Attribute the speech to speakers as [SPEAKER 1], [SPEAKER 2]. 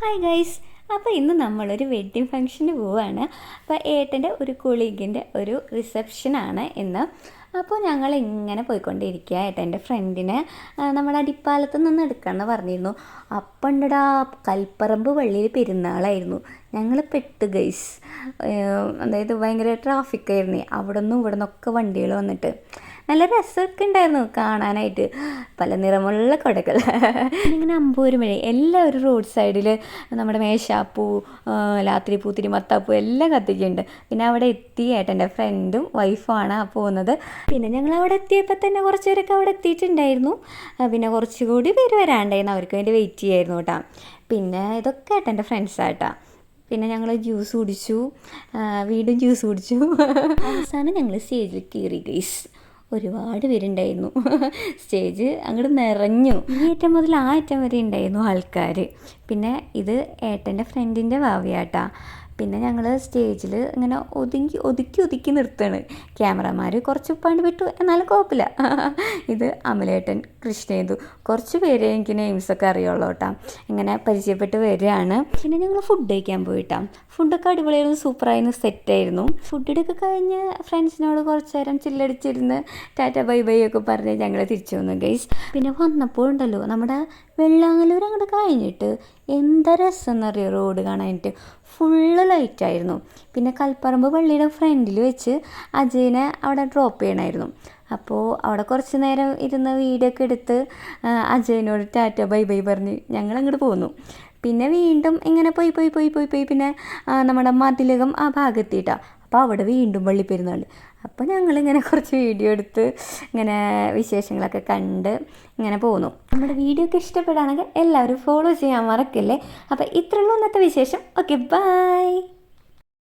[SPEAKER 1] Hi guys. അപ്പോൾ ഇന്ന് നമ്മളൊരു വെഡ്ഡിങ് ഫംഗ്ഷന് പോവുകയാണ്. അപ്പോൾ ഏട്ടൻ്റെ ഒരു കൊളീഗിൻ്റെ ഒരു റിസപ്ഷനാണ് ഇന്ന്. അപ്പോൾ ഞങ്ങൾ ഇങ്ങനെ പോയിക്കൊണ്ടിരിക്കുക. ഏട്ടൻ്റെ ഫ്രണ്ടിനെ നമ്മുടെ അടിപ്പാലത്ത് നിന്ന് എടുക്കണമെന്ന് പറഞ്ഞിരുന്നു. അപ്പം ഉണ്ടടാ കൽപ്പറമ്പ് പള്ളിയിൽ പെരുന്നാളായിരുന്നു. ഞങ്ങൾ പെട്ട് ഗൈസ്. അതായത് ഭയങ്കര ട്രാഫിക്കായിരുന്നു. അവിടെ നിന്നും ഇവിടെ നിന്നൊക്കെ വണ്ടികൾ വന്നിട്ട് നല്ല രസമൊക്കെ ഉണ്ടായിരുന്നു കാണാനായിട്ട്. പല നിറമുള്ള കൊടകൾ ഇങ്ങനെ അമ്പൂരുമഴ എല്ലാവരും റോഡ് സൈഡിൽ നമ്മുടെ മേശാപ്പൂ, ലാത്തിരിപ്പൂ, തിരുമത്താപ്പൂ എല്ലാം കത്തിക്കുന്നുണ്ട്. പിന്നെ അവിടെ എത്തി ഏട്ടൻ്റെ ഫ്രണ്ടും വൈഫുമാണ് പോകുന്നത്. പിന്നെ ഞങ്ങൾ അവിടെ എത്തിയപ്പോൾ തന്നെ കുറച്ച് പേരൊക്കെ അവിടെ എത്തിയിട്ടുണ്ടായിരുന്നു. പിന്നെ കുറച്ചുകൂടി പേര് വരാണ്ടായിരുന്നു, അവർക്ക് വേണ്ടി വെയിറ്റ് ചെയ്യായിരുന്നു കേട്ടോ. പിന്നെ ഇതൊക്കെ ഏട്ടൻ്റെ ഫ്രണ്ട്സായിട്ടാ. പിന്നെ ഞങ്ങൾ ജ്യൂസ് കുടിച്ചു, വീണ്ടും ജ്യൂസ് കുടിച്ചു. അവസാനം ഞങ്ങൾ സ്റ്റേജിൽ കയറി ഗൈസ്. ഒരുപാട് പേരുണ്ടായിരുന്നു. സ്റ്റേജ് അങ്ങോട്ട് നിറഞ്ഞു. ഈ അറ്റം മുതൽ ആ അറ്റം വരെ ഉണ്ടായിരുന്നു ആൾക്കാർ. പിന്നെ ഇത് ഏട്ടൻ്റെ ഫ്രണ്ടിൻ്റെ ഭാവിയാട്ടാ. പിന്നെ ഞങ്ങൾ സ്റ്റേജിൽ ഇങ്ങനെ ഒതുക്കി നിർത്തുകയാണ്. ക്യാമറമാർ കുറച്ച് പണി വിട്ടു, എന്നാലും കുഴപ്പമില്ല. ഇത് അമലേട്ടൻ, കൃഷ്ണേന്ദു, കുറച്ച് പേര് എനിക്ക് നെയിംസൊക്കെ അറിയുള്ളൂ കേട്ടോ. ഇങ്ങനെ പരിചയപ്പെട്ട് വരികയാണ്. പിന്നെ ഞങ്ങൾ ഫുഡ് കഴിക്കാൻ പോയിട്ടാ. ഫുഡൊക്കെ അടിപൊളിയായിരുന്നു, സൂപ്പറായിരുന്നു, സെറ്റായിരുന്നു. ഫുഡൊക്കെ കഴിഞ്ഞ് ഫ്രണ്ട്സിനോട് കുറച്ച് നേരം ചില്ലടിച്ചിരുന്ന് ടാറ്റ ബൈ ബൈ ഒക്കെ പറഞ്ഞ് ഞങ്ങൾ തിരിച്ചു വന്നു ഗൈസ്. പിന്നെ വന്നപ്പോഴുണ്ടല്ലോ നമ്മുടെ വെള്ളാങ്ങല്ലൂർ അങ്ങോട്ട് കഴിഞ്ഞിട്ട് എന്താ രസം എന്നറിയോ റോഡ് കാണാനായിട്ട്. ഫുള്ള് ലൈറ്റായിരുന്നു. പിന്നെ കൽപ്പറമ്പ് പള്ളിയുടെ ഫ്രണ്ടിൽ വെച്ച് അജയനെ അവിടെ ഡ്രോപ്പ് ചെയ്യണമായിരുന്നു. അപ്പോൾ അവിടെ കുറച്ച് നേരം ഇരുന്ന് വീഡിയോ ഒക്കെ എടുത്ത് അജയനോട് ടാറ്റ ബൈ ബൈ പറഞ്ഞ് ഞങ്ങൾ അങ്ങോട്ട് പോന്നു. പിന്നെ വീണ്ടും ഇങ്ങനെ പോയി പിന്നെ നമ്മുടെ മതിലകം ആ ഭാഗത്തിട്ടാണ്. അപ്പോൾ അവിടെ വീണ്ടും പള്ളിപ്പെരുന്നാൾ. അപ്പോൾ ഞങ്ങളിങ്ങനെ കുറച്ച് വീഡിയോ എടുത്ത് ഇങ്ങനെ വിശേഷങ്ങളൊക്കെ കണ്ട് ഇങ്ങനെ പോന്നു. നമ്മുടെ വീഡിയോ ഒക്കെ ഇഷ്ടപ്പെടുകയാണെങ്കിൽ എല്ലാവരും ഫോളോ ചെയ്യാൻ മറക്കല്ലേ. അപ്പോൾ ഇത്രയുള്ളൂ ഇന്നത്തെ വിശേഷം. Okay, by.